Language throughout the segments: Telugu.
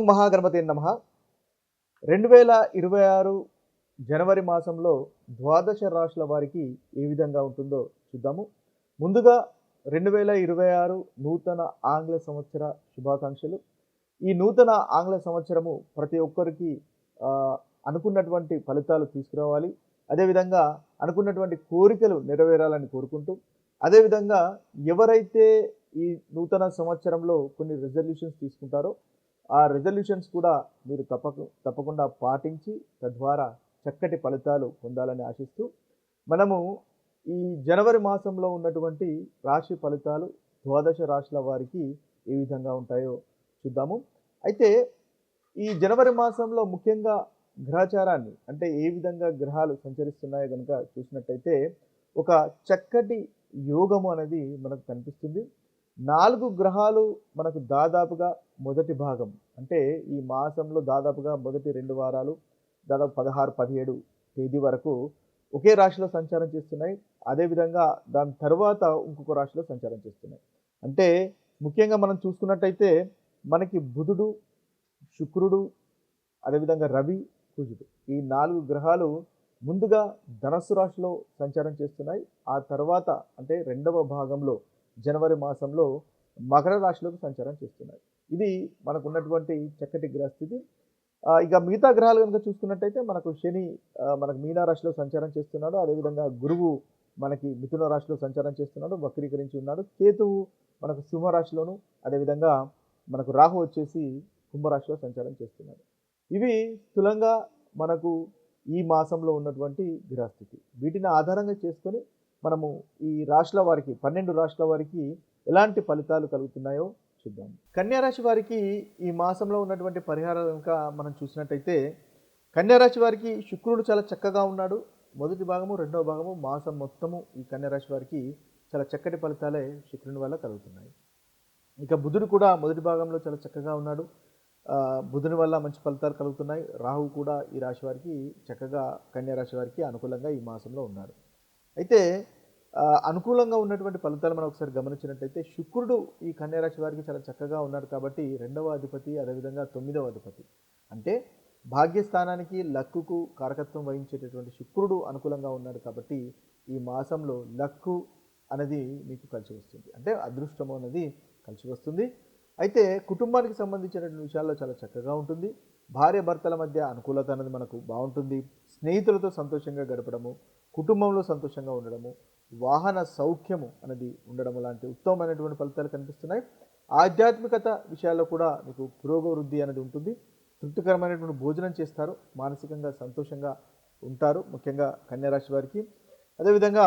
ఓం మహాగణపతే నమః. 2026 జనవరి మాసంలో ద్వాదశ రాశుల వారికి ఏ విధంగా ఉంటుందో చూద్దాము. ముందుగా 2026 నూతన ఆంగ్ల సంవత్సర శుభాకాంక్షలు. ఈ నూతన ఆంగ్ల సంవత్సరము ప్రతి ఒక్కరికి అనుకున్నటువంటి ఫలితాలు తీసుకురావాలి. అదేవిధంగా అనుకున్నటువంటి కోరికలు నెరవేరాలని కోరుకుంటూ, అదేవిధంగా ఎవరైతే ఈ నూతన సంవత్సరంలో కొన్ని రిజల్యూషన్స్ తీసుకుంటారో ఆ రిజల్యూషన్స్ కూడా మీరు తప్పకుండా పాటించి తద్వారా చక్కటి ఫలితాలు పొందాలని ఆశిస్తూ, మనము ఈ జనవరి మాసంలో ఉన్నటువంటి రాశి ఫలితాలు ద్వాదశ రాశుల వారికి ఏ విధంగా ఉంటాయో చూద్దాము. అయితే ఈ జనవరి మాసంలో ముఖ్యంగా గ్రహచారాన్ని, అంటే ఏ విధంగా గ్రహాలు సంచరిస్తున్నాయో కనుక చూసినట్టయితే ఒక చక్కటి యోగము అనేది మనకు కనిపిస్తుంది. 4 గ్రహాలు మనకు దాదాపుగా మొదటి భాగం, అంటే ఈ మాసంలో దాదాపుగా మొదటి 2 వారాలు దాదాపు 16, 17 తేదీ వరకు ఒకే రాశిలో సంచారం చేస్తున్నాయి. అదేవిధంగా దాని తర్వాత ఇంకొక రాశిలో సంచారం చేస్తున్నాయి. అంటే ముఖ్యంగా మనం చూసుకున్నట్టయితే మనకి బుధుడు, శుక్రుడు, అదేవిధంగా రవి, కుజుడు, ఈ 4 గ్రహాలు ముందుగా ధనస్సు రాశిలో సంచారం చేస్తున్నాయి. ఆ తర్వాత అంటే 2వ భాగంలో జనవరి మాసంలో మకర రాశిలోకి సంచారం చేస్తున్నాయి. ఇది మనకు ఉన్నటువంటి చక్కటి గ్రహస్థితి. ఇక మిగతా గ్రహాలు కనుక చూసుకున్నట్టయితే మనకు శని మనకు మీన రాశిలో సంచారం చేస్తున్నాడు. అదేవిధంగా గురువు మనకి మిథున రాశిలో సంచారం చేస్తున్నాడు, వక్రీకరించి ఉన్నాడు. కేతువు మనకు సింహరాశిలోను, అదేవిధంగా మనకు రాహు వచ్చేసి కుంభరాశిలో సంచారం చేస్తున్నాడు. ఇవి స్థూలంగా మనకు ఈ మాసంలో ఉన్నటువంటి గ్రహస్థితి. వీటిని ఆధారంగా చేసుకొని మనము ఈ రాశుల వారికి 12 రాశుల వారికి ఎలాంటి ఫలితాలు కలుగుతున్నాయో చూద్దాం. కన్యా రాశి వారికి ఈ మాసంలో ఉన్నటువంటి పరిహారాలు కనుక మనం చూసినట్టయితే, కన్యా రాశి వారికి శుక్రుడు చాలా చక్కగా ఉన్నాడు. మొదటి భాగము, 2వ భాగము మాసం మొత్తము ఈ కన్యా రాశి వారికి చాలా చక్కటి ఫలితాలే శుక్రుని వల్ల కలుగుతున్నాయి. ఇక బుధుడు కూడా మొదటి భాగంలో చాలా చక్కగా ఉన్నాడు. బుధుని వల్ల మంచి ఫలితాలు కలుగుతున్నాయి. రాహు కూడా ఈ రాశి వారికి చక్కగా కన్యా రాశి వారికి అనుకూలంగా ఈ మాసంలో ఉన్నాడు. అయితే అనుకూలంగా ఉన్నటువంటి ఫలితాలు మనం ఒకసారి గమనించినట్టయితే, శుక్రుడు ఈ కన్యా రాశి వారికి చాలా చక్కగా ఉన్నాడు కాబట్టి 2వ అధిపతి, అదేవిధంగా 9వ అధిపతి, అంటే భాగ్యస్థానానికి లక్కుకు కారకత్వం వహించేటటువంటి శుక్రుడు అనుకూలంగా ఉన్నాడు కాబట్టి ఈ మాసంలో లక్కు అనేది మీకు కలిసి వస్తుంది, అంటే అదృష్టము అనేది కలిసి వస్తుంది. అయితే కుటుంబానికి సంబంధించినటువంటి విషయాల్లో చాలా చక్కగా ఉంటుంది. భార్య భర్తల మధ్య అనుకూలత అనేది మనకు బాగుంటుంది. స్నేహితులతో సంతోషంగా గడపడము, కుటుంబంలో సంతోషంగా ఉండడము, వాహన సౌఖ్యము అనేది ఉండడం లాంటి ఉత్తమమైనటువంటి ఫలితాలు కనిపిస్తున్నాయి. ఆధ్యాత్మికత విషయాల్లో కూడా మీకు పురోగవృద్ధి అనేది ఉంటుంది. తృప్తికరమైనటువంటి భోజనం చేస్తారు, మానసికంగా సంతోషంగా ఉంటారు, ముఖ్యంగా కన్యా రాశి వారికి. అదేవిధంగా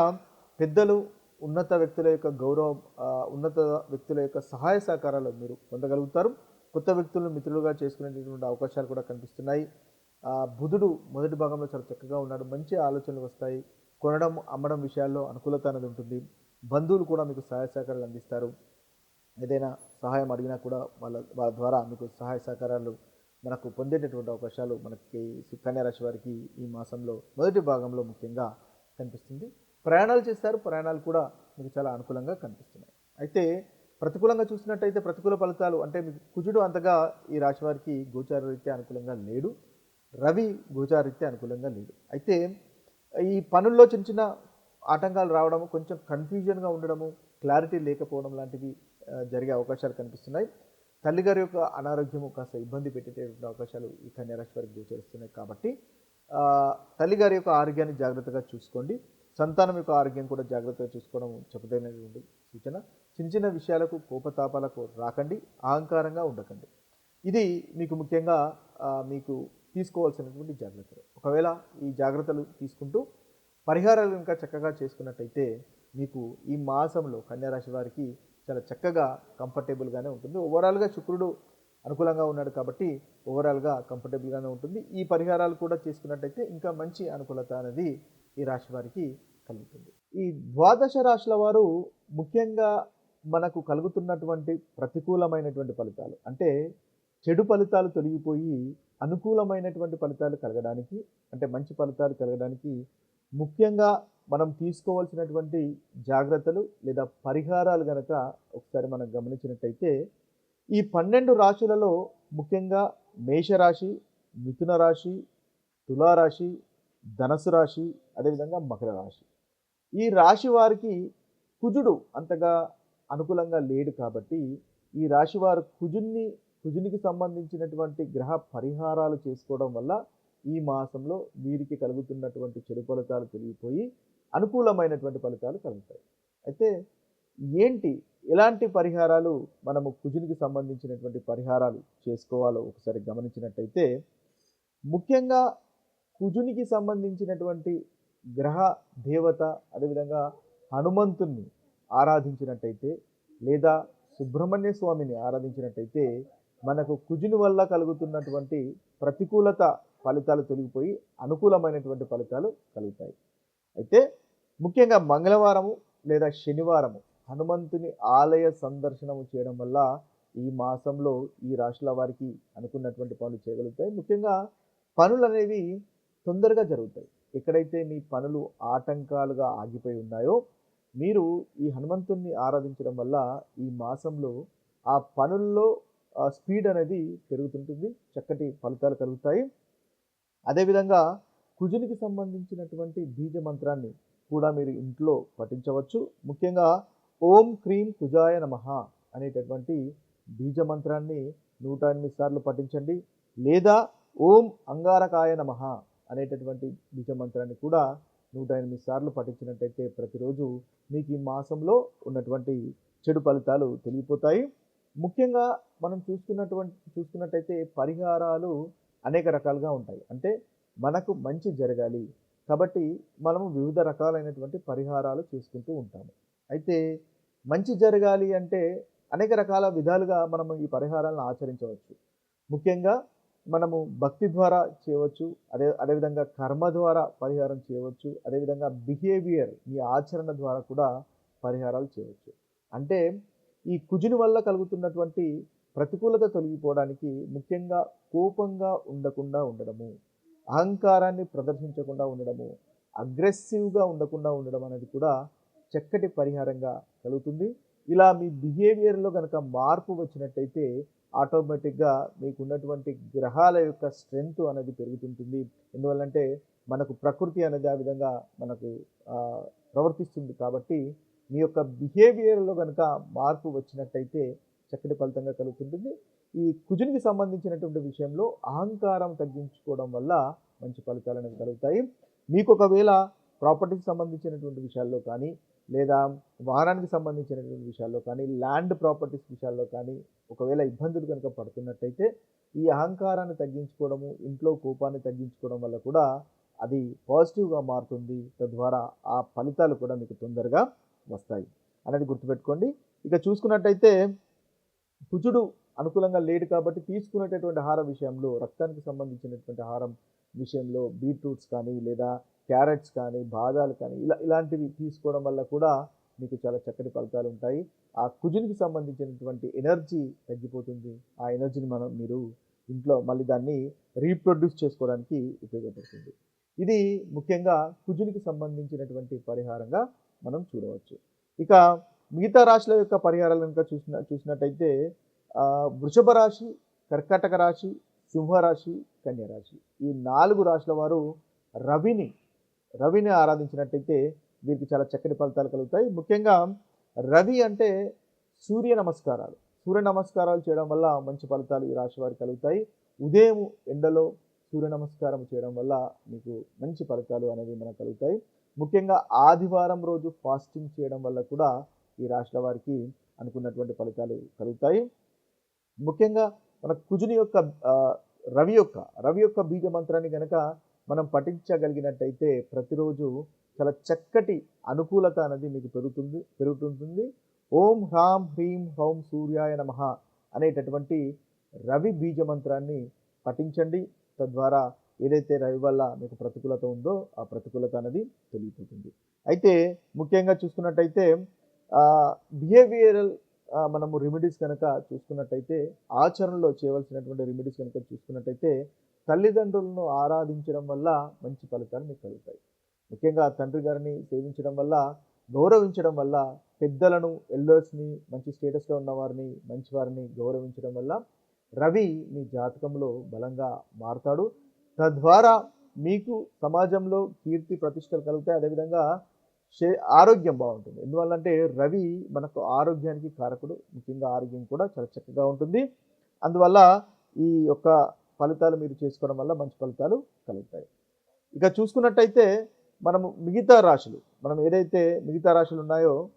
పెద్దలు, ఉన్నత వ్యక్తుల యొక్క గౌరవం, ఉన్నత వ్యక్తుల యొక్క సహాయ సహకారాలు మీరు పొందగలుగుతారు. కొత్త వ్యక్తులను మిత్రులుగా చేసుకునేటటువంటి అవకాశాలు కూడా కనిపిస్తున్నాయి. బుధుడు మొదటి భాగంలో చాలా చక్కగా ఉన్నాడు. మంచి ఆలోచనలు వస్తాయి. కొనడం, అమ్మడం విషయాల్లో అనుకూలత అనేది ఉంటుంది. బంధువులు కూడా మీకు సహాయ సహకారాలు అందిస్తారు. ఏదైనా సహాయం అడిగినా కూడా వాళ్ళ ద్వారా మీకు సహాయ సహకారాలు మనకు పొందేటటువంటి అవకాశాలు మనకి కన్యా రాశి వారికి ఈ మాసంలో మొదటి భాగంలో ముఖ్యంగా కనిపిస్తుంది. ప్రయాణాలు చేస్తారు, ప్రయాణాలు కూడా మీకు చాలా అనుకూలంగా కనిపిస్తున్నాయి. అయితే ప్రతికూలంగా చూసినట్టయితే ప్రతికూల ఫలితాలు అంటే మీకు కుజుడు అంతగా ఈ రాశి వారికి గోచారరీత్యా అనుకూలంగా లేడు. రవి గోచారరీత్యా అనుకూలంగా లేడు. అయితే ఈ పనుల్లో చిన్న చిన్న ఆటంకాలు రావడము, కొంచెం కన్ఫ్యూజన్గా ఉండడము, క్లారిటీ లేకపోవడం లాంటివి జరిగే అవకాశాలు కనిపిస్తున్నాయి. తల్లిగారి యొక్క అనారోగ్యము కాస్త ఇబ్బంది పెట్టేటటువంటి అవకాశాలు ఈ కన్యా రాశి వారికి గోచరిస్తున్నాయి కాబట్టి తల్లిగారి యొక్క ఆరోగ్యాన్ని జాగ్రత్తగా చూసుకోండి. సంతానం యొక్క ఆరోగ్యం కూడా జాగ్రత్తగా చూసుకోవడం చెప్పదగినటువంటి సూచన. చిన్న చిన్న విషయాలకు కోపతాపాలకు రాకండి, అహంకారంగా ఉండకండి. ఇది మీకు ముఖ్యంగా మీకు తీసుకోవాల్సినటువంటి జాగ్రత్తలు. ఒకవేళ ఈ జాగ్రత్తలు తీసుకుంటూ పరిహారాలు ఇంకా చక్కగా చేసుకున్నట్టయితే మీకు ఈ మాసంలో కన్యా రాశి వారికి చాలా చక్కగా కంఫర్టబుల్గానే ఉంటుంది. ఓవరాల్గా శుక్రుడు అనుకూలంగా ఉన్నాడు కాబట్టి ఓవరాల్గా కంఫర్టబుల్గానే ఉంటుంది. ఈ పరిహారాలు కూడా చేసుకున్నట్టయితే ఇంకా మంచి అనుకూలత అనేది ఈ రాశి వారికి కలుగుతుంది. ఈ ద్వాదశ రాశుల వారు ముఖ్యంగా మనకు కలుగుతున్నటువంటి ప్రతికూలమైనటువంటి ఫలితాలు, అంటే చెడు ఫలితాలు తొలగిపోయి అనుకూలమైనటువంటి ఫలితాలు కలగడానికి, అంటే మంచి ఫలితాలు కలగడానికి ముఖ్యంగా మనం తీసుకోవాల్సినటువంటి జాగ్రత్తలు లేదా పరిహారాలు గనక ఒకసారి మనం గమనించినట్టయితే, ఈ 12 రాశులలో ముఖ్యంగా మేషరాశి, మిథున రాశి, తులారాశి, ధనస్సు రాశి, అదేవిధంగా మకర రాశి. ఈ రాశి వారికి కుజుడు అంతగా అనుకూలంగా లేడు కాబట్టి ఈ రాశి వారు కుజునికి సంబంధించినటువంటి గ్రహ పరిహారాలు చేసుకోవడం వల్ల ఈ మాసంలో వీరికి కలుగుతున్నటువంటి చెడు ఫలితాలు తొలగిపోయి అనుకూలమైనటువంటి ఫలితాలు కలుగుతాయి. అయితే ఏంటి ఎలాంటి పరిహారాలు మనము కుజునికి సంబంధించినటువంటి పరిహారాలు చేసుకోవాలో ఒకసారి గమనించినట్టయితే, ముఖ్యంగా కుజునికి సంబంధించినటువంటి గ్రహ దేవత అదేవిధంగా హనుమంతుణ్ణి ఆరాధించినట్టయితే లేదా సుబ్రహ్మణ్య స్వామిని ఆరాధించినట్టయితే మనకు కుజుని వల్ల కలుగుతున్నటువంటి ప్రతికూలత ఫలితాలు తొలగిపోయి అనుకూలమైనటువంటి ఫలితాలు కలుగుతాయి. అయితే ముఖ్యంగా మంగళవారము లేదా శనివారము హనుమంతుని ఆలయ సందర్శనము చేయడం వల్ల ఈ మాసంలో ఈ రాశుల వారికి అనుకున్నటువంటి పనులు చేయగలుగుతాయి. ముఖ్యంగా పనులు అనేవి తొందరగా జరుగుతాయి. ఎక్కడైతే మీ పనులు ఆటంకాలుగా ఆగిపోయి ఉన్నాయో మీరు ఈ హనుమంతుణ్ణి ఆరాధించడం వల్ల ఈ మాసంలో ఆ పనుల్లో స్పీడ్ అనేది పెరుగుతుంటుంది, చక్కటి ఫలితాలు కలుగుతాయి. అదేవిధంగా కుజునికి సంబంధించినటువంటి బీజ మంత్రాన్ని కూడా మీరు ఇంట్లో పఠించవచ్చు. ముఖ్యంగా ఓం క్రీం కుజాయ నమః అనేటటువంటి బీజ మంత్రాన్ని 108 సార్లు పఠించండి. లేదా ఓం అంగారకాయ నమః అనేటటువంటి బీజ మంత్రాన్ని కూడా 108 సార్లు పఠించినట్టయితే ప్రతిరోజు మీకు ఈ మాసంలో ఉన్నటువంటి చెడు ఫలితాలు తొలగిపోతాయి. ముఖ్యంగా మనం చూసుకున్నట్టయితే పరిహారాలు అనేక రకాలుగా ఉంటాయి. అంటే మనకు మంచి జరగాలి కాబట్టి మనము వివిధ రకాలైనటువంటి పరిహారాలు చేసుకుంటూ ఉంటాము. అయితే మంచి జరగాలి అంటే అనేక రకాల విధాలుగా మనము ఈ పరిహారాలను ఆచరించవచ్చు. ముఖ్యంగా మనము భక్తి ద్వారా చేయవచ్చు, అదేవిధంగా కర్మ ద్వారా పరిహారం చేయవచ్చు, అదేవిధంగా బిహేవియర్ మీ ఆచరణ ద్వారా కూడా పరిహారాలు చేయవచ్చు. అంటే ఈ కుజుని వల్ల కలుగుతున్నటువంటి ప్రతికూలత తొలగిపోవడానికి ముఖ్యంగా కోపంగా ఉండకుండా ఉండడము, అహంకారాన్ని ప్రదర్శించకుండా ఉండడము, అగ్రెసివ్గా ఉండకుండా ఉండడం అనేది కూడా చక్కటి పరిహారంగా కలుగుతుంది. ఇలా మీ బిహేవియర్లో కనుక మార్పు వచ్చినట్టయితే ఆటోమేటిక్గా మీకు ఉన్నటువంటి గ్రహాల యొక్క స్ట్రెంగ్త్ అనేది పెరుగుతుంటుంది. ఎందువల్లంటే మనకు ప్రకృతి అనేది ఆ విధంగా మనకు ప్రవర్తిస్తుంది కాబట్టి మీ యొక్క బిహేవియర్లో కనుక మార్పు వచ్చినట్టయితే చక్కటి ఫలితంగా కలుగుతుంటుంది. ఈ కుజునికి సంబంధించినటువంటి విషయంలో అహంకారం తగ్గించుకోవడం వల్ల మంచి ఫలితాలు అనేవి కలుగుతాయి. మీకు ఒకవేళ ప్రాపర్టీకి సంబంధించినటువంటి విషయాల్లో కానీ లేదా వాహనానికి సంబంధించినటువంటి విషయాల్లో కానీ ల్యాండ్ ప్రాపర్టీస్ విషయాల్లో కానీ ఒకవేళ ఇబ్బందులు కనుక పడుతున్నట్టయితే ఈ అహంకారాన్ని తగ్గించుకోవడము, ఇంట్లో కోపాన్ని తగ్గించుకోవడం వల్ల కూడా అది పాజిటివ్గా మారుతుంది. తద్వారా ఆ ఫలితాలు కూడా మీకు తొందరగా వస్తాయి అనేది గుర్తుపెట్టుకోండి. ఇక చూసుకున్నట్టయితే కుజుడు అనుకూలంగా లేడు కాబట్టి తీసుకునేటటువంటి ఆహార విషయంలో రక్తానికి సంబంధించినటువంటి ఆహారం విషయంలో బీట్రూట్స్ కానీ లేదా క్యారెట్స్ కానీ బాదాలు కానీ ఇలాంటివి తీసుకోవడం వల్ల కూడా మీకు చాలా చక్కటి ఫలితాలు ఉంటాయి. ఆ కుజునికి సంబంధించినటువంటి ఎనర్జీ తగ్గిపోతుంది. ఆ ఎనర్జీని మీరు ఇంట్లో మళ్ళీ దాన్ని రీప్రొడ్యూస్ చేసుకోవడానికి ఉపయోగపడుతుంది. ఇది ముఖ్యంగా కుజునికి సంబంధించినటువంటి పరిహారంగా మనం చూడవచ్చు. ఇక మిగతా రాశుల యొక్క పరిహారాలు కనుక చూసినట్టయితే వృషభ రాశి, కర్కాటక రాశి, సింహరాశి, కన్యరాశి ఈ 4 రాశుల వారు రవిని ఆరాధించినట్టయితే వీరికి చాలా చక్కటి ఫలితాలు కలుగుతాయి. ముఖ్యంగా రవి అంటే సూర్య నమస్కారాలు చేయడం వల్ల మంచి ఫలితాలు ఈ రాశి వారికి కలుగుతాయి. ఉదయం ఎండలో సూర్య నమస్కారం చేయడం వల్ల మీకు మంచి ఫలితాలు అనేవి మనకు కలుగుతాయి. ముఖ్యంగా ఆదివారం రోజు ఫాస్టింగ్ చేయడం వల్ల కూడా ఈ రాశుల వారికి అనుకున్నటువంటి ఫలితాలు కలుగుతాయి. ముఖ్యంగా మన కుజుని యొక్క రవి యొక్క బీజ మంత్రాన్ని కనుక మనం పఠించగలిగినట్టయితే ప్రతిరోజు చాలా చక్కటి అనుకూలత అనేది మీకు పెరుగుతుంటుంది. ఓం హ్రాం హ్రీం హ్రౌం సూర్యాయ నమః అనేటటువంటి రవి బీజ మంత్రాన్ని పఠించండి. తద్వారా ఏదైతే రవి వల్ల మీకు ప్రతికూలత ఉందో ఆ ప్రతికూలత అనేది తొలగిపోతుంది. అయితే ముఖ్యంగా చూసుకున్నట్టయితే బిహేవియరల్ మనము రెమెడీస్ కనుక చూసుకున్నట్టయితే ఆచరణలో చేయవలసినటువంటి రెమెడీస్ కనుక చూసుకున్నట్టయితే తల్లిదండ్రులను ఆరాధించడం వల్ల మంచి ఫలితాలు మీకు కలుగుతాయి. ముఖ్యంగా తండ్రి గారిని సేవించడం వల్ల, గౌరవించడం వల్ల, పెద్దలను ఎల్డర్స్ని మంచి స్టేటస్లో ఉన్నవారిని మంచి వారిని గౌరవించడం వల్ల రవి మీ జాతకంలో బలంగా మారుతాడు. తద్వారా మీకు సమాజంలో కీర్తి ప్రతిష్టలు కలుగుతాయి. అదేవిధంగా శే ఆరోగ్యం బావుంటుంది. ఎందువల్లంటే రవి మనకు ఆరోగ్యానికి కారకుడు. ముఖ్యంగా ఆరోగ్యం కూడా చాలా చక్కగా ఉంటుంది. అందువల్ల ఈ యొక్క ఫలితాలు మీరు చేసుకోవడం వల్ల మంచి ఫలితాలు కలుగుతాయి. ఇక చూసుకున్నట్టయితే మనము మిగతా రాశులు, మనం ఏదైతే మిగతా రాశులు ఉన్నాయో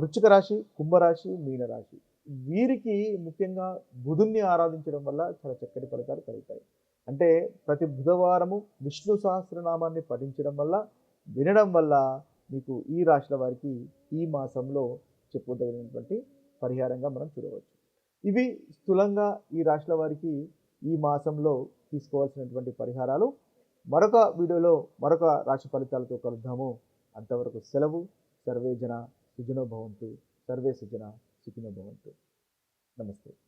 వృశ్చిక రాశి, కుంభరాశి, మీనరాశి వీరికి ముఖ్యంగా బుధుడిని ఆరాధించడం వల్ల చాలా చక్కటి ఫలితాలు కలుగుతాయి. అంటే ప్రతి బుధవారము విష్ణు సహస్రనామాన్ని పఠించడం వల్ల, వినడం వల్ల మీకు ఈ రాశుల వారికి ఈ మాసంలో చెప్పుకోదగినటువంటి పరిహారంగా మనం చూడవచ్చు. ఇవి స్థూలంగా ఈ రాశుల వారికి ఈ మాసంలో తీసుకోవాల్సినటువంటి పరిహారాలు. మరొక వీడియోలో మరొక రాశి ఫలితాలతో కలుద్దాము. అంతవరకు సెలవు. సర్వే జన సుఖినో భవంతు. సర్వే సుజన సుఖినో భవంతు. నమస్తే.